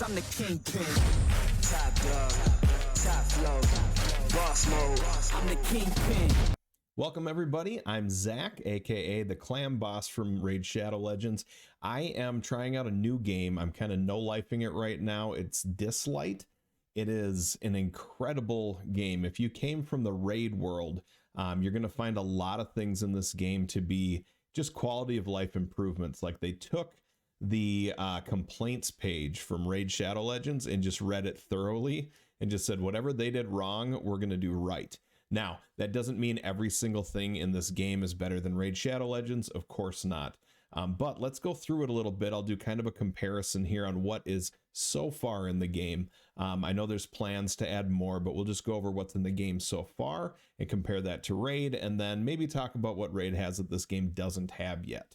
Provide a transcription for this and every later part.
I'm the kingpin, top dog, top flow, boss mode. I'm the kingpin. Welcome everybody, I'm Zach, aka the Clam Boss from Raid Shadow Legends. I am trying out a new game. I'm kind of no-lifing it right now. It's Dislyte. It is an incredible game. If you came from the Raid world, you're going to find a lot of things in this game to be just quality of life improvements. Like they took the complaints page from Raid Shadow Legends and just read it thoroughly and just said, whatever they did wrong, we're going to do right. Now, that doesn't mean every single thing in this game is better than Raid Shadow Legends. Of course not. But let's go through it a little bit. I'll do kind of a comparison here on what is so far in the game. I know there's plans to add more, but we'll just go over what's in the game so far and compare that to Raid, and then maybe talk about what Raid has that this game doesn't have yet.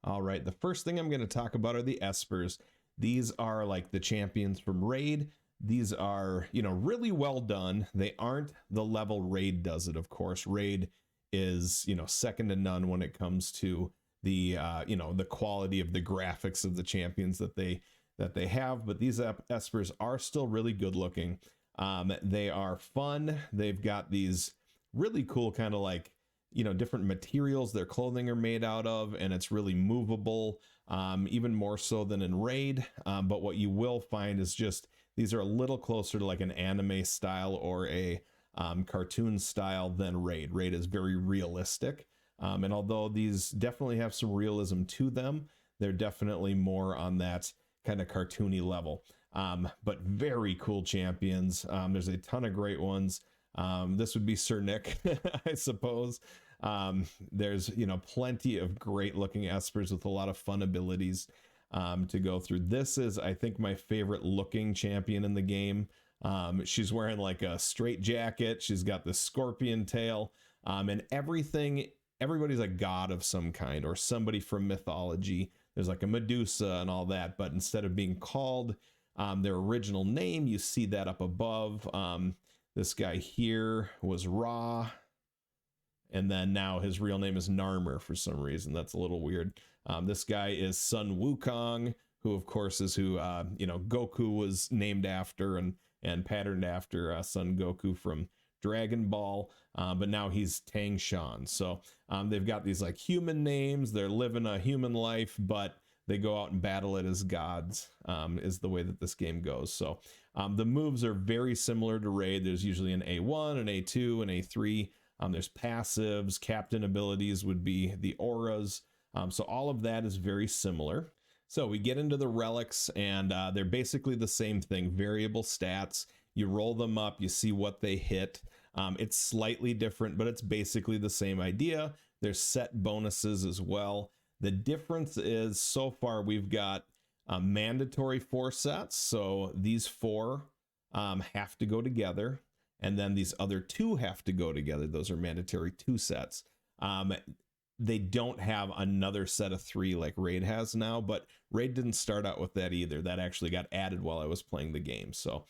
All right, the first thing I'm going to talk about are the Espers. These are like the champions from Raid. These are, really well done. They aren't the level Raid does it, of course. Raid is, second to none when it comes to the, the quality of the graphics of the champions that they have. But these Espers are still really good looking. They are fun. They've got these really cool kind of like, different materials their clothing are made out of, and it's really movable, even more so than in Raid. But what you will find is just these are a little closer to like an anime style or a cartoon style than Raid. Raid is very realistic. And although these definitely have some realism to them, they're definitely more on that kind of cartoony level. But very cool champions. There's a ton of great ones. This would be Sir Nick, I suppose. There's, plenty of great looking Espers with a lot of fun abilities to go through. This is, I think, my favorite looking champion in the game. She's wearing like a straight jacket. She's got the scorpion tail, and everybody's a god of some kind or somebody from mythology. There's like a Medusa and all that, but instead of being called their original name, you see that up above. This guy here was Ra, and then now his real name is Narmer for some reason. That's a little weird. This guy is Sun Wukong, who of course is who Goku was named after and patterned after Son Goku from Dragon Ball, but now he's Tang Shan. So they've got these like human names. They're living a human life, but they go out and battle it as gods, is the way that this game goes. So the moves are very similar to Raid. There's usually an A1, an A2, an A3. There's passives. Captain abilities would be the auras. So all of that is very similar. So we get into the relics, and they're basically the same thing. Variable stats. You roll them up. You see what they hit. It's slightly different, but it's basically the same idea. There's set bonuses as well. The difference is so far we've got mandatory 4 sets. So these 4 have to go together. And then these other 2 have to go together. Those are mandatory 2 sets. They don't have another set of 3 like Raid has now, but Raid didn't start out with that either. That actually got added while I was playing the game. So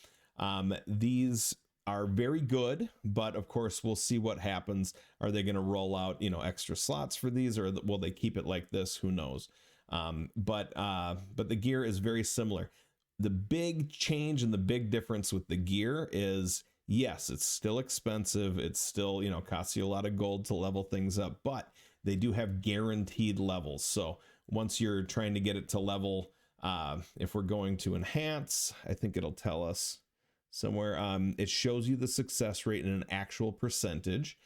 these are very good, but of course we'll see what happens. Are they going to roll out, extra slots for these, or will they keep it like this? Who knows? But the gear is very similar. The big change and the big difference with the gear is, yes, it's still expensive. It's still, costs you a lot of gold to level things up, but they do have guaranteed levels. So once you're trying to get it to level, if we're going to enhance, I think it'll tell us somewhere. It shows you the success rate in an actual percentage,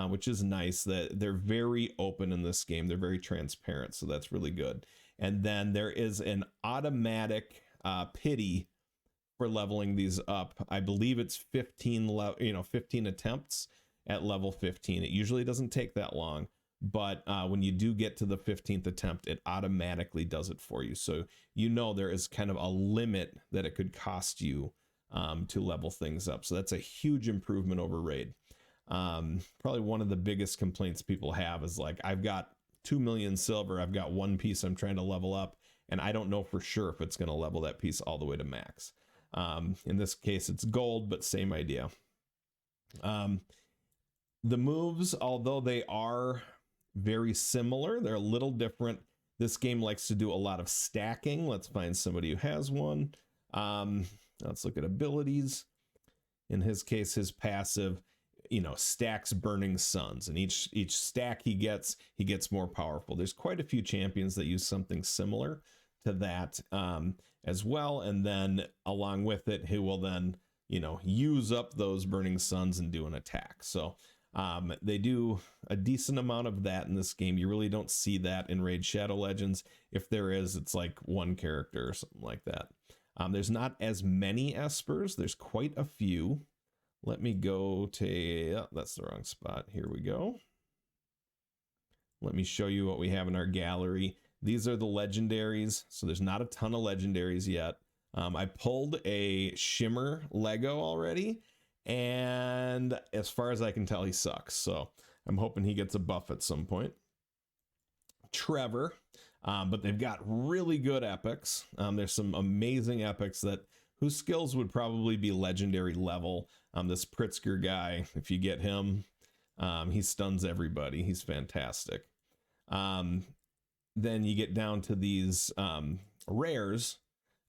which is nice. That they're very open in this game. They're very transparent, so that's really good. And then there is an automatic pity for leveling these up. I believe it's 15 attempts at level 15. It usually doesn't take that long, but when you do get to the 15th attempt, it automatically does it for you. So there is kind of a limit that it could cost you to level things up. So that's a huge improvement over Raid. Probably one of the biggest complaints people have is like, I've got 2 million silver. I've got one piece I'm trying to level up, and I don't know for sure if it's going to level that piece all the way to max. In this case, it's gold, but same idea. The moves, although they are very similar, they're a little different. This game likes to do a lot of stacking. Let's find somebody who has one. Let's look at abilities. In his case, his passive, stacks Burning Suns, and each stack he gets more powerful. There's quite a few champions that use something similar to that as well, and then along with it, he will then use up those Burning Suns and do an attack. So they do a decent amount of that in this game. You really don't see that in Raid Shadow Legends. If there is, it's like one character or something like that. There's not as many Espers. There's quite a few. Let me go to, that's the wrong spot. Here we go. Let me show you what we have in our gallery. These are the legendaries. So there's not a ton of legendaries yet. I pulled a Shimmer Lego already, and as far as I can tell, he sucks. So I'm hoping he gets a buff at some point. Trevor, but they've got really good epics. There's some amazing epics whose skills would probably be legendary level. This Pritzker guy, if you get him, he stuns everybody. He's fantastic. Then you get down to these rares,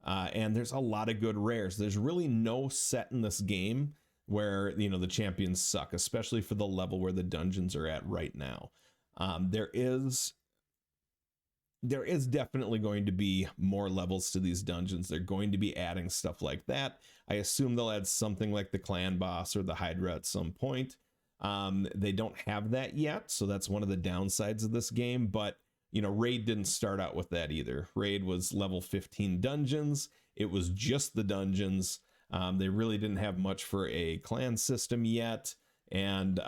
and there's a lot of good rares. There's really no set in this game where the champions suck, especially for the level where the dungeons are at right now. There is definitely going to be more levels to these dungeons. They're going to be adding stuff like that. I assume they'll add something like the clan boss or the Hydra at some point. They don't have that yet, so that's one of the downsides of this game. But Raid didn't start out with that either. Raid was level 15 dungeons. It was just the dungeons. They really didn't have much for a clan system yet. And,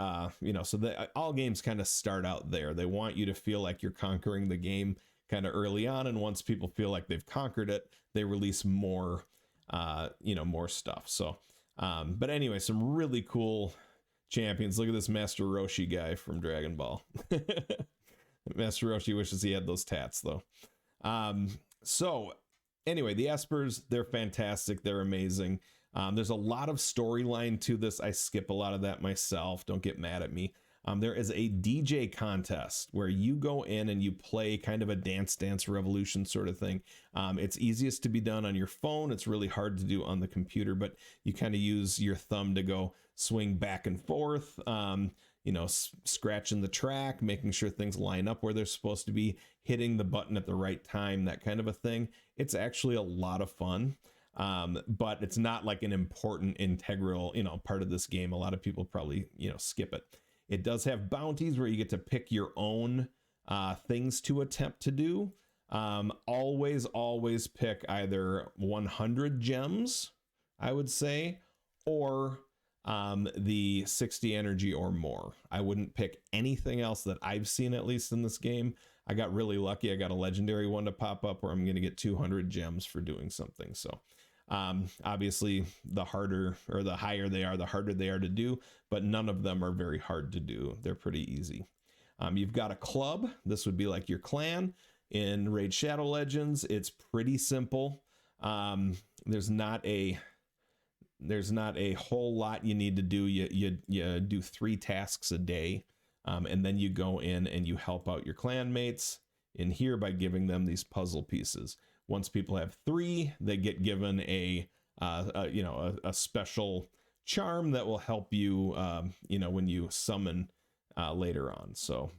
so all games kind of start out there. They want you to feel like you're conquering the game kind of early on. And once people feel like they've conquered it, they release more, more stuff. So, but anyway, some really cool champions. Look at this Master Roshi guy from Dragon Ball. Master Roshi wishes he had those tats though. So anyway, the Espers, they're fantastic. They're amazing. There's a lot of storyline to this. I skip a lot of that myself. Don't get mad at me. There is a DJ contest where you go in and you play kind of a Dance Dance Revolution sort of thing. It's easiest to be done on your phone. It's really hard to do on the computer, but you kind of use your thumb to go swing back and forth, scratching the track, making sure things line up where they're supposed to be, hitting the button at the right time, that kind of a thing. It's actually a lot of fun. But it's not like an important integral, part of this game. A lot of people probably, skip it. It does have bounties where you get to pick your own things to attempt to do. Always pick either 100 gems, I would say, or the 60 energy or more. I wouldn't pick anything else that I've seen, at least in this game. I got really lucky. I got a legendary one to pop up where I'm going to get 200 gems for doing something. So obviously the harder or the higher they are, the harder they are to do, but none of them are very hard to do. They're pretty easy. You've got a club. This would be like your clan in Raid Shadow Legends. It's pretty simple. There's not a whole lot you need to do. You do 3 tasks a day. And then you go in and you help out your clan mates in here by giving them these puzzle pieces. Once people have 3, they get given a special charm that will help you, when you summon later on. So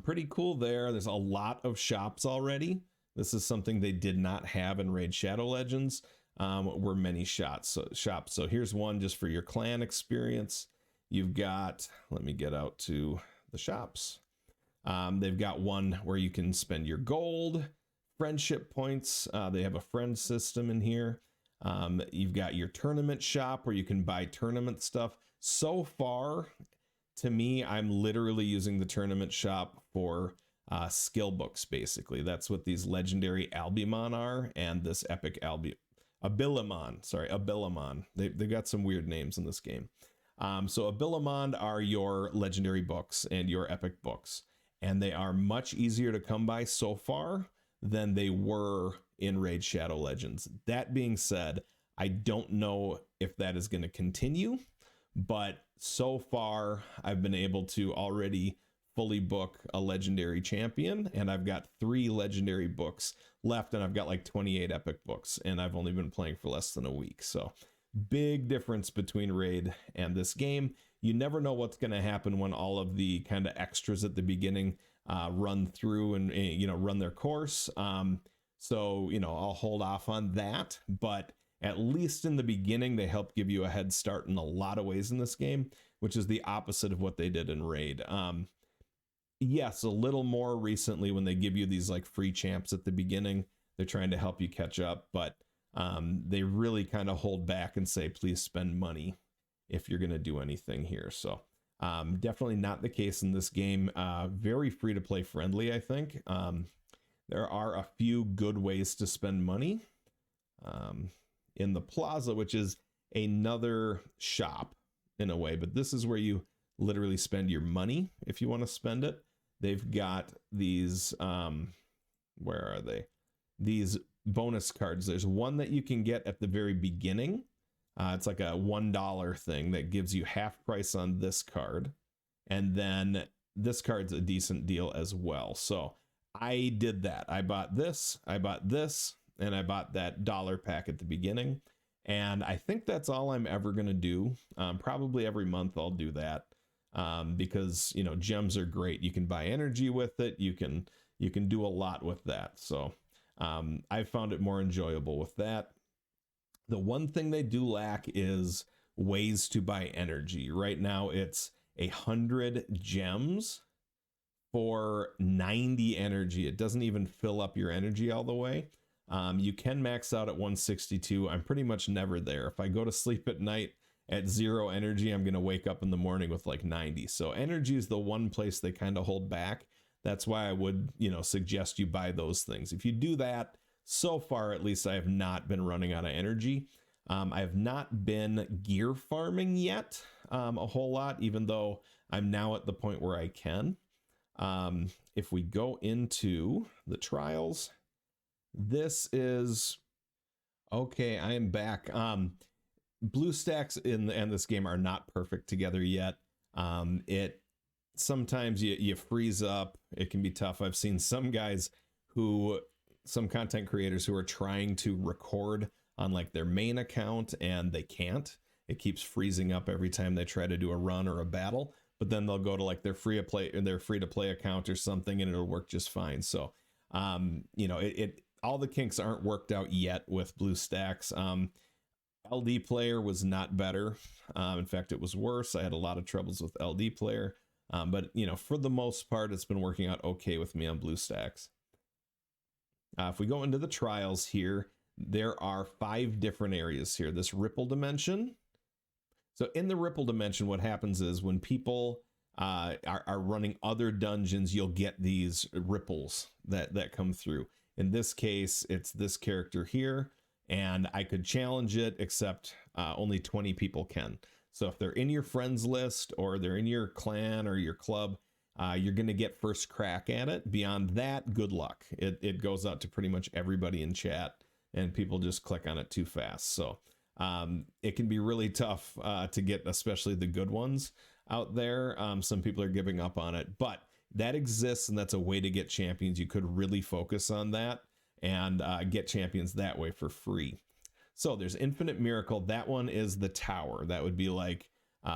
pretty cool there. There's a lot of shops already. This is something they did not have in Raid Shadow Legends. Were many shops. So here's one just for your clan experience. You've got, let me get out to the shops. They've got one where you can spend your gold, friendship points. They have a friend system in here. You've got your tournament shop where you can buy tournament stuff. So far, to me, I'm literally using the tournament shop for skill books, basically. That's what these legendary Albimon are, and this epic Abilimon. They've got some weird names in this game. So Abilimon are your legendary books and your epic books, and they are much easier to come by so far than they were in Raid Shadow Legends. That being said, I don't know if that is going to continue, but so far I've been able to already fully book a legendary champion, and I've got 3 legendary books left, and I've got like 28 epic books, and I've only been playing for less than a week. So big difference between Raid and this game. You never know what's going to happen when all of the kind of extras at the beginning run through and, you know, run their course. So, you know, I'll hold off on that, but at least in the beginning, they help give you a head start in a lot of ways in this game, which is the opposite of what they did in Raid. Yes, a little more recently when they give you these like free champs at the beginning, they're trying to help you catch up, but they really kind of hold back and say, please spend money if you're going to do anything here. So definitely not the case in this game. Very free to play friendly, I think. There are a few good ways to spend money. In the plaza, which is another shop in a way, but this is where you literally spend your money if you want to spend it. They've got these, where are they? These bonus cards. There's one that you can get at the very beginning. It's like a $1 thing that gives you half price on this card. And then this card's a decent deal as well. So I did that. I bought this, and I bought that $1 pack at the beginning. And I think that's all I'm ever going to do. Probably every month I'll do that because, you know, gems are great. You can buy energy with it. You can do a lot with that. So I found it more enjoyable with that. The one thing they do lack is ways to buy energy. Right now it's 100 gems for 90 energy. It doesn't even fill up your energy all the way. You can max out at 162. I'm pretty much never there. If I go to sleep at night at 0 energy, I'm going to wake up in the morning with like 90. So energy is the one place they kind of hold back. That's why I would, you know, suggest you buy those things. If you do that, so far at least I have not been running out of energy. I have not been gear farming yet a whole lot, even though I'm now at the point where I can. If we go into the trials, this is okay. I am back. Blue stacks in this game are not perfect together yet. It sometimes you freeze up. It can be tough. I've seen some guys some content creators who are trying to record on like their main account and they can't. It keeps freezing up every time they try to do a run or a battle. But then they'll go to like their free to play account or something, and it'll work just fine. So, you know, all the kinks aren't worked out yet with BlueStacks. LD player was not better. In fact, it was worse. I had a lot of troubles with LD player. But, you know, for the most part, it's been working out okay with me on BlueStacks. If we go into the trials here, there are 5 different areas here. This ripple dimension. So in the ripple dimension, what happens is when people are running other dungeons, you'll get these ripples that come through. In this case, it's this character here, and I could challenge it, except only 20 people can. So if they're in your friends list or they're in your clan or your club, you're going to get first crack at it. Beyond that, good luck. It goes out to pretty much everybody in chat, and people just click on it too fast. So it can be really tough to get, especially the good ones out there. Some people are giving up on it, but that exists, and that's a way to get champions. You could really focus on that and get champions that way for free. So there's Infinite Miracle. That one is the tower. That would be like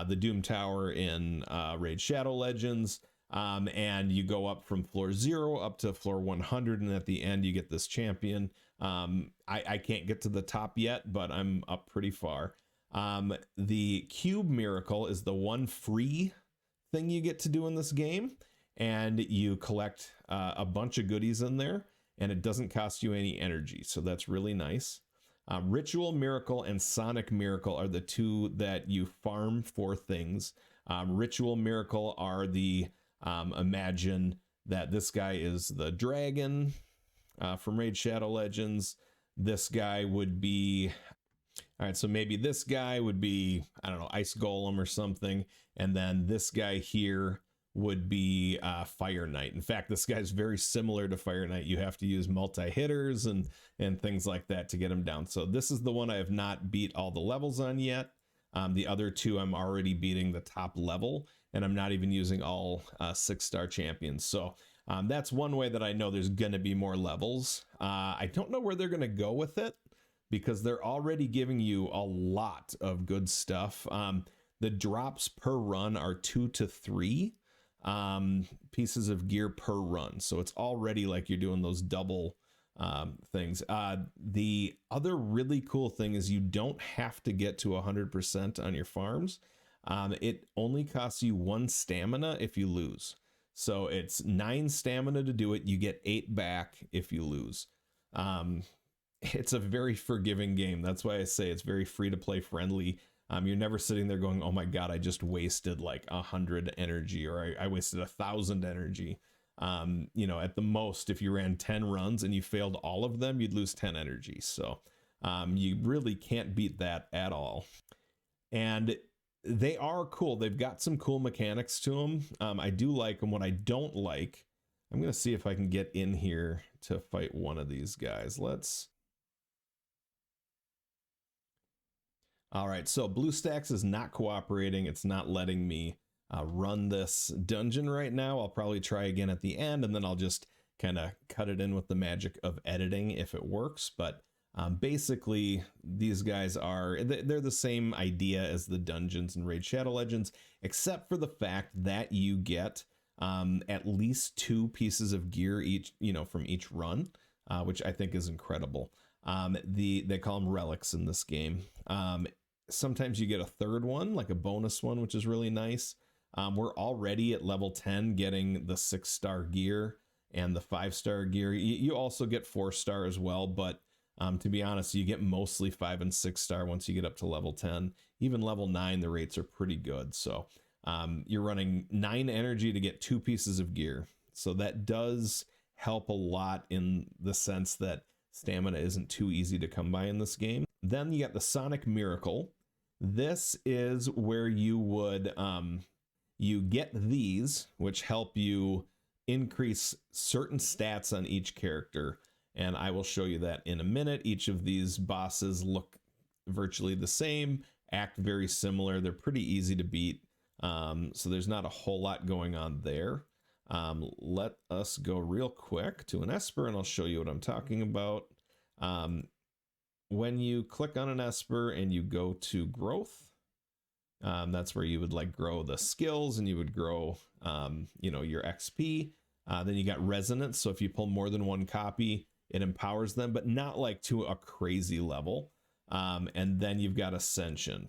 the Doom Tower in Raid Shadow Legends. And you go up from floor 0 up to floor 100, and at the end you get this champion. I can't get to the top yet, but I'm up pretty far. The Cube Miracle is the one free thing you get to do in this game, and you collect a bunch of goodies in there, and it doesn't cost you any energy, so that's really nice. Ritual Miracle and Sonic Miracle are the 2 that you farm for things. Ritual Miracle are the imagine that this guy is the dragon from Raid Shadow Legends. This guy would be, all right, so maybe this guy would be, I don't know, Ice Golem or something. And then this guy here would be Fire Knight. In fact, this guy's very similar to Fire Knight. You have to use multi-hitters and things like that to get him down. So this is the one I have not beat all the levels on yet. The other 2 I'm already beating the top level. and I'm not even using all 6-star champions. So that's one way that I know there's going to be more levels. I don't know where they're going to go with it, because they're already giving you a lot of good stuff. The drops per run are 2 to 3 pieces of gear per run. So it's already like you're doing those double things. The other really cool thing is you don't have to get to 100% on your farms. It only costs you 1 stamina if you lose. So it's 9 stamina to do it. You get 8 back if you lose. It's a very forgiving game. That's why I say it's very free to play friendly. You're never sitting there going, oh my God, I just wasted like 100 energy, or I wasted 1,000 energy. You know, at the most, if you ran 10 runs and you failed all of them, you'd lose 10 energy. So you really can't beat that at all. And they are cool. They've got some cool mechanics to them. I do like them. What I don't like, I'm going to see if I can get in here to fight one of these guys. All right, so BlueStacks is not cooperating. It's not letting me run this dungeon right now. I'll probably try again at the end, and then I'll just kind of cut it in with the magic of editing if it works. But basically, these guys they're the same idea as the dungeons in Raid Shadow Legends, except for the fact that you get at least 2 pieces of gear each, you know, from each run, which I think is incredible. They call them relics in this game. Sometimes you get a 3rd one, like a bonus one, which is really nice. We're already at level 10 getting the 6-star gear and the 5-star gear. You also get 4-star as well, but to be honest, you get mostly 5 and 6-star once you get up to level 10. Even level 9, the rates are pretty good. So you're running 9 energy to get 2 pieces of gear. So that does help a lot in the sense that stamina isn't too easy to come by in this game. Then you got the Sonic Miracle. This is where you would you get these, which help you increase certain stats on each character, and I will show you that in a minute. Each of these bosses look virtually the same, act very similar. They're pretty easy to beat, so there's not a whole lot going on there. Let us go real quick to an Esper, and I'll show you what I'm talking about. When you click on an Esper and you go to growth, that's where you would like grow the skills, and you would grow, you know, your XP. Then you got resonance. So if you pull more than 1 copy, it empowers them, but not like to a crazy level. And then you've got ascension.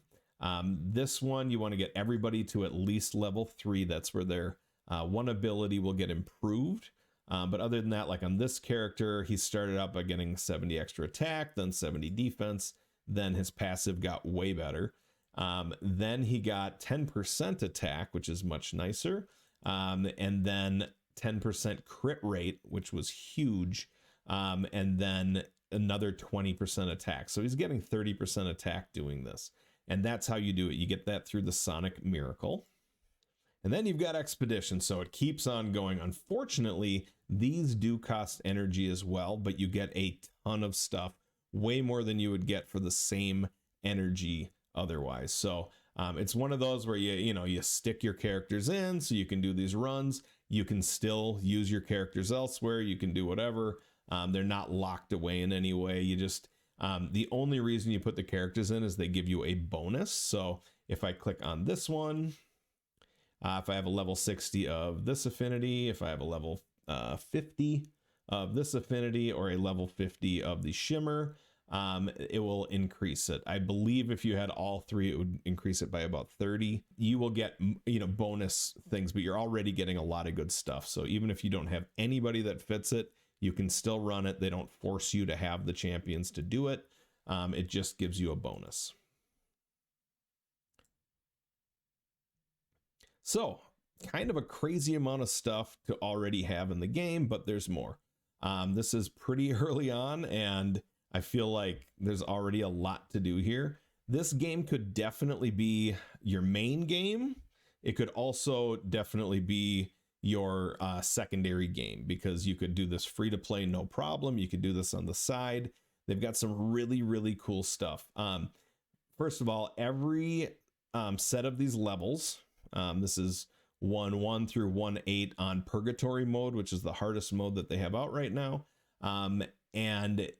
This one, you want to get everybody to at least level 3. That's where their one ability will get improved. But other than that, like on this character, he started out by getting 70 extra attack, then 70 defense. Then his passive got way better. Then he got 10% attack, which is much nicer. And then 10% crit rate, which was huge. And then another 20% attack. So he's getting 30% attack doing this. And that's how you do it. You get that through the Sonic Miracle. And then you've got Expedition, so it keeps on going. Unfortunately, these do cost energy as well, but you get a ton of stuff, way more than you would get for the same energy otherwise. So it's one of those where you stick your characters in so you can do these runs. You can still use your characters elsewhere. You can do whatever. They're not locked away in any way. You just the only reason you put the characters in is they give you a bonus. So if I click on this one, if I have a level 60 of this affinity, if I have a level 50 of this affinity, or a level 50 of the shimmer, it will increase it. I believe if you had all 3, it would increase it by about 30. You will get, bonus things, but you're already getting a lot of good stuff. So even if you don't have anybody that fits it, you can still run it. They don't force you to have the champions to do it. It just gives you a bonus. So, kind of a crazy amount of stuff to already have in the game, but there's more. This is pretty early on, and I feel like there's already a lot to do here. This game could definitely be your main game. It could also definitely be your secondary game, because you could do this free to play, no problem. You could do this on the side. They've got some really, really cool stuff. First of all, every set of these levels, this is 1-1 through 1-8 on Purgatory mode, which is the hardest mode that they have out right now. And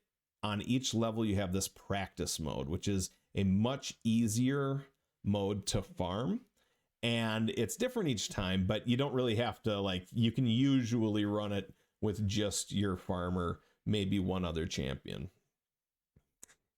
on each level, you have this practice mode, which is a much easier mode to farm. And it's different each time, but you don't really have to, like, you can usually run it with just your farmer, maybe one other champion.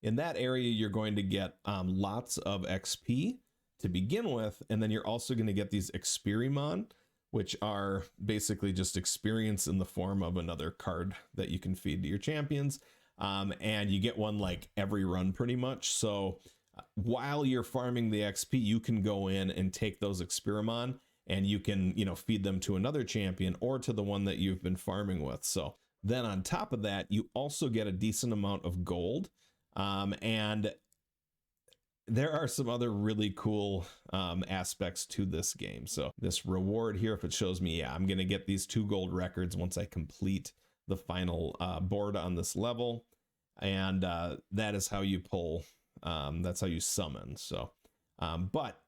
In that area, you're going to get lots of XP to begin with, and then you're also going to get these Experimon, which are basically just experience in the form of another card that you can feed to your champions. And you get one like every run pretty much. So while you're farming the XP, you can go in and take those Experimon and you can, you know, feed them to another champion or to the one that you've been farming with. So then on top of that, you also get a decent amount of gold. And there are some other really cool aspects to this game. So this reward here, if it shows me, yeah, I'm going to get these 2 gold records once I complete the final board on this level. And that is how you pull, that's how you summon. So, but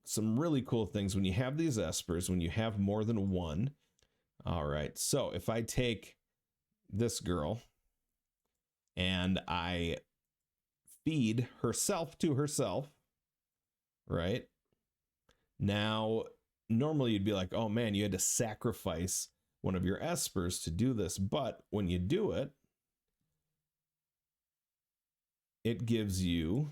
some really cool things when you have these Espers, when you have more than one. All right, so if I take this girl and I feed herself to herself, right? Now, normally you'd be like, oh man, you had to sacrifice one of your Espers to do this. But when you do it, it gives you,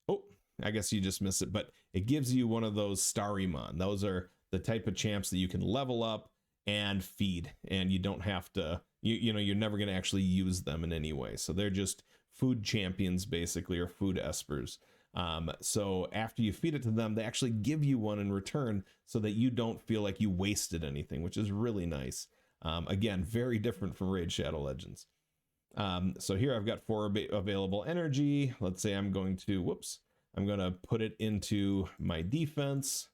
oh, I guess you just missed it, but it gives you one of those Starrymon. Those are the type of champs that you can level up and feed, and you don't have to, you know, you're never going to actually use them in any way. So they're just food champions basically, or food Espers. So after you feed it to them, they actually give you one in return so that you don't feel like you wasted anything, which is really nice. Again, very different from Raid Shadow Legends. So here I've got 4 available energy. Let's say I'm going to, I'm going to put it into my defense.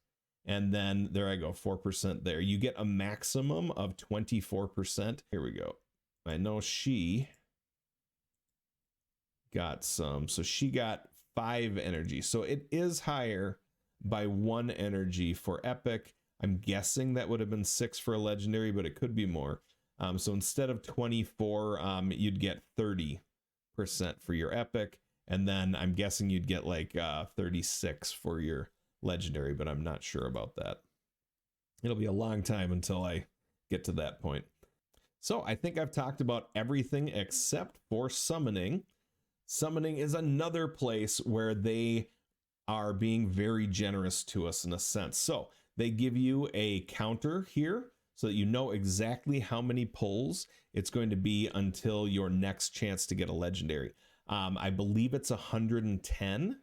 And then there I go, 4% there. You get a maximum of 24%. Here we go. I know she got some. So she got 5 energy. So it is higher by 1 energy for epic. I'm guessing that would have been 6 for a legendary, but it could be more. So instead of 24, you'd get 30% for your epic. And then I'm guessing you'd get like 36 for your legendary, but I'm not sure about that. It'll be a long time until I get to that point. So I think I've talked about everything except for summoning. Summoning is another place where they are being very generous to us in a sense. So they give you a counter here so that you know exactly how many pulls it's going to be until your next chance to get a legendary. I believe it's 110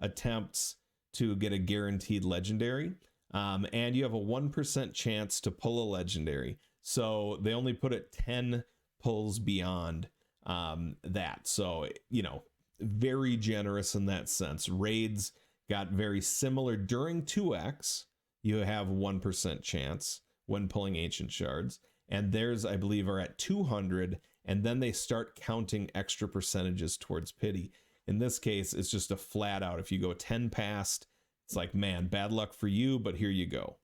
attempts to get a guaranteed legendary. And you have a 1% chance to pull a legendary. So they only put it 10 pulls beyond that. So, you know, very generous in that sense. Raids got very similar during 2X. You have 1% chance when pulling ancient shards. And theirs, I believe, are at 200. And then they start counting extra percentages towards pity. In this case, it's just a flat out. If you go 10 past, it's like, man, bad luck for you, but here you go.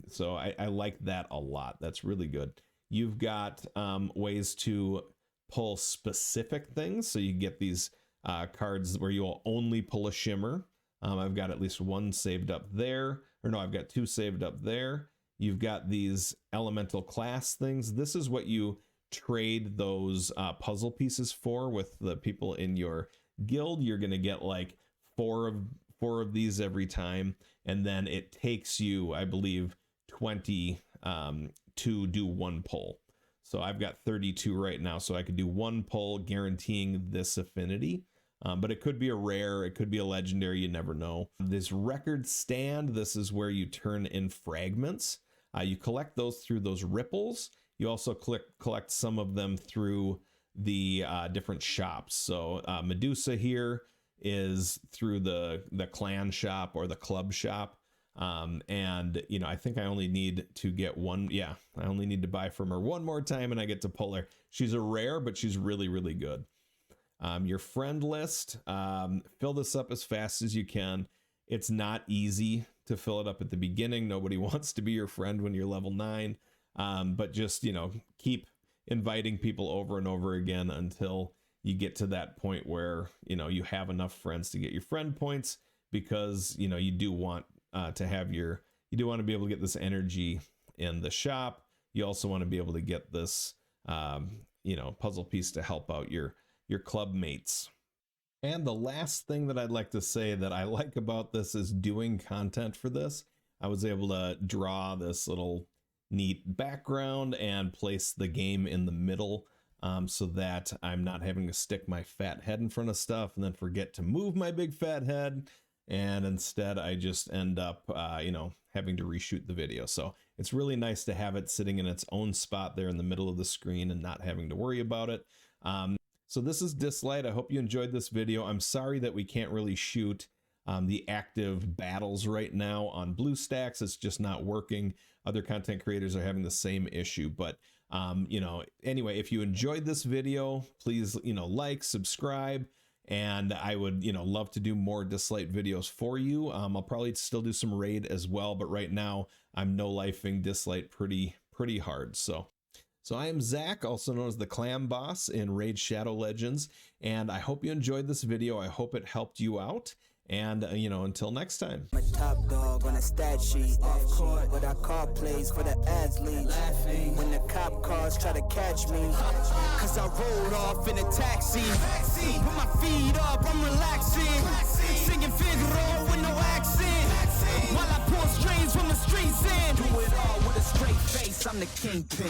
So I like that a lot. That's really good. You've got ways to pull specific things. So you get these cards where you'll only pull a shimmer. I've got at least 1 saved up there. Or no, I've got 2 saved up there. You've got these elemental class things. This is what you trade those puzzle pieces for with the people in your guild. You're going to get like 4 of these every time. And then it takes you, I believe, 20 to do 1 pull. So I've got 32 right now. So I could do 1 pull guaranteeing this affinity. But it could be a rare, it could be a legendary, you never know. This record stand, this is where you turn in fragments. You collect those through those ripples. You also collect some of them through the different shops. So Medusa here is through the clan shop or the club shop. And, you know, I think I only need to get 1. Yeah, I only need to buy from her 1 more time and I get to pull her. She's a rare, but she's really, really good. Your friend list, fill this up as fast as you can. It's not easy to fill it up at the beginning. Nobody wants to be your friend when you're level 9. But just, you know, keep inviting people over and over again until you get to that point where, you know, you have enough friends to get your friend points, because, you know, you do want to have you do want to be able to get this energy in the shop. You also want to be able to get this, you know, puzzle piece to help out your club mates. And the last thing that I'd like to say that I like about this is doing content for this. I was able to draw this little neat background and place the game in the middle, so that I'm not having to stick my fat head in front of stuff and then forget to move my big fat head. And instead I just end up, you know, having to reshoot the video. So it's really nice to have it sitting in its own spot there in the middle of the screen and not having to worry about it. So this is Dislyte. I hope you enjoyed this video. I'm sorry that we can't really shoot the active battles right now on BlueStacks. It's just not working. Other content creators are having the same issue, but you know, anyway, if you enjoyed this video, please, you know, like, subscribe, and I would, you know, love to do more Dislyte videos for you. I'll probably still do some raid as well, but right now I'm no-lifing Dislyte pretty hard. So I am Zach, also known as the Clam Boss in Raid Shadow Legends, and I hope you enjoyed this video. I hope it helped you out. And, you know, until next time. I'm a top dog on a stat sheet. Off court, but I call plays for the athletes. Laughing when the cop cars try to catch me. Cause I rolled off in a taxi. Put my feet up, I'm relaxing. Singing Figaro with no accent. While I pull strings from the streets in. Do it all with a straight face, I'm the kingpin.